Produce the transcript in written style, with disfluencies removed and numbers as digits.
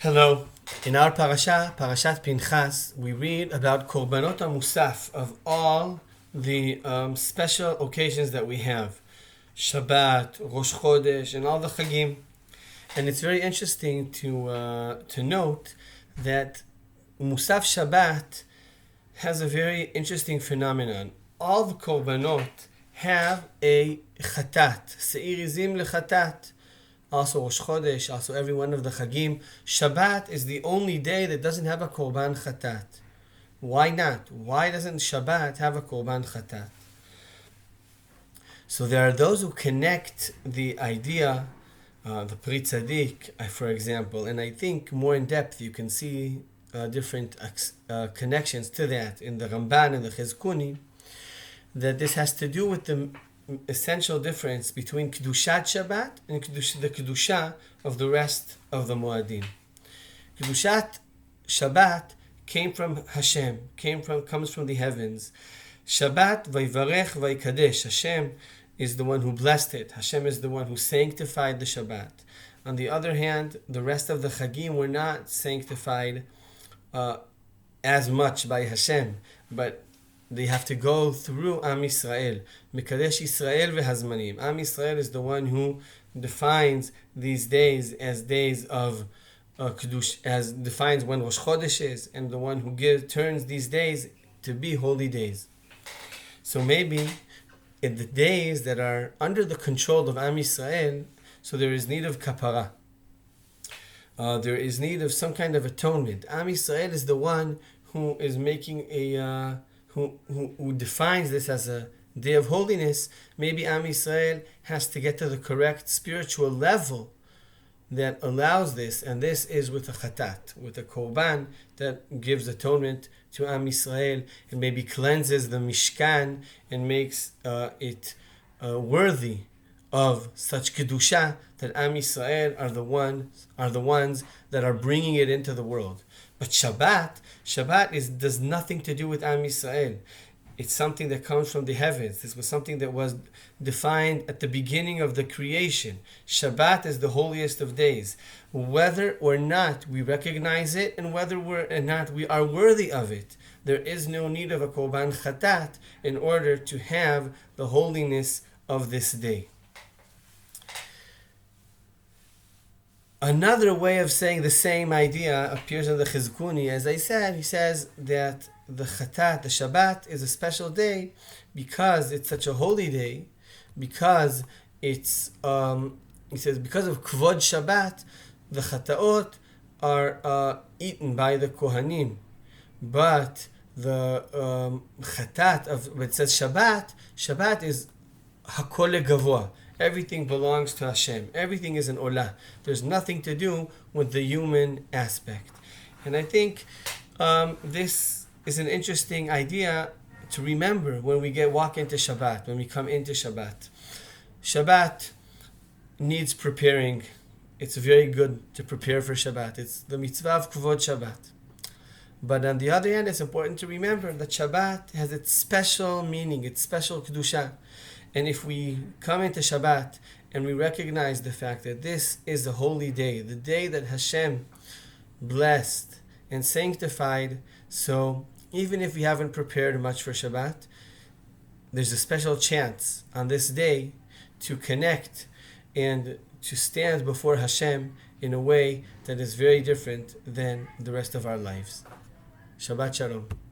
Hello. In our Parashat Pinchas, we read about Korbanot HaMusaf of all the special occasions that we have. Shabbat, Rosh Chodesh, and all the Chagim. And it's very interesting to note that Musaf Shabbat has a very interesting phenomenon. All the Korbanot have a Chatat, Se'irizim leChatat. Also Rosh Chodesh, also every one of the Chagim. Shabbat is the only day that doesn't have a Korban Chatat. Why not? Why doesn't Shabbat have a Korban Chatat? So there are those who connect the idea, the Pri Tzadik, for example, and I think more in depth you can see different connections to that in the Ramban and the Chizkuni, that this has to do with the essential difference between Kedushat Shabbat and the Kedusha of the rest of the Moadim. Kedushat Shabbat came from Hashem, comes from the heavens. Shabbat Vayvarech Vaykadesh. Hashem is the one who blessed it. Hashem is the one who sanctified the Shabbat. On the other hand, the rest of the Chagim were not sanctified as much by Hashem, but they have to go through Am Yisrael. Mekadesh Yisrael v'hazmanim. Am Yisrael is the one who defines these days as days of Kedush, as defines when Rosh Chodesh is, and the one who turns these days to be holy days. So maybe in the days that are under the control of Am Yisrael, so there is need of kapara. There is need of some kind of atonement. Am Yisrael is the one who is making who defines this as a day of holiness. Maybe Am Yisrael has to get to the correct spiritual level that allows this, and this is with a chatat, with a korban that gives atonement to Am Yisrael and maybe cleanses the Mishkan and makes it worthy of such kedusha that Am Yisrael are the ones that are bringing it into the world. But Shabbat does nothing to do with Am Yisrael. It's something that comes from the heavens. This was something that was defined at the beginning of the creation. Shabbat is the holiest of days. Whether or not we recognize it and whether or not we are worthy of it, there is no need of a Korban Chatat in order to have the holiness of this day. Another way of saying the same idea appears in the Chizkuni. As I said, he says that the Chatat, the Shabbat, is a special day because it's such a holy day, because it's, he says, because of Kvod Shabbat, the Chataot are eaten by the Kohanim. But the Chatat of, it says Shabbat is Hakol Gavoa. Everything belongs to Hashem. Everything is an olah. There's nothing to do with the human aspect. And I think this is an interesting idea to remember when we walk into Shabbat, when we come into Shabbat. Shabbat needs preparing. It's very good to prepare for Shabbat. It's the mitzvah of Kvod Shabbat. But on the other hand, it's important to remember that Shabbat has its special meaning, its special kedusha. And if we come into Shabbat and we recognize the fact that this is a holy day, the day that Hashem blessed and sanctified, so even if we haven't prepared much for Shabbat, there's a special chance on this day to connect and to stand before Hashem in a way that is very different than the rest of our lives. Shabbat Shalom.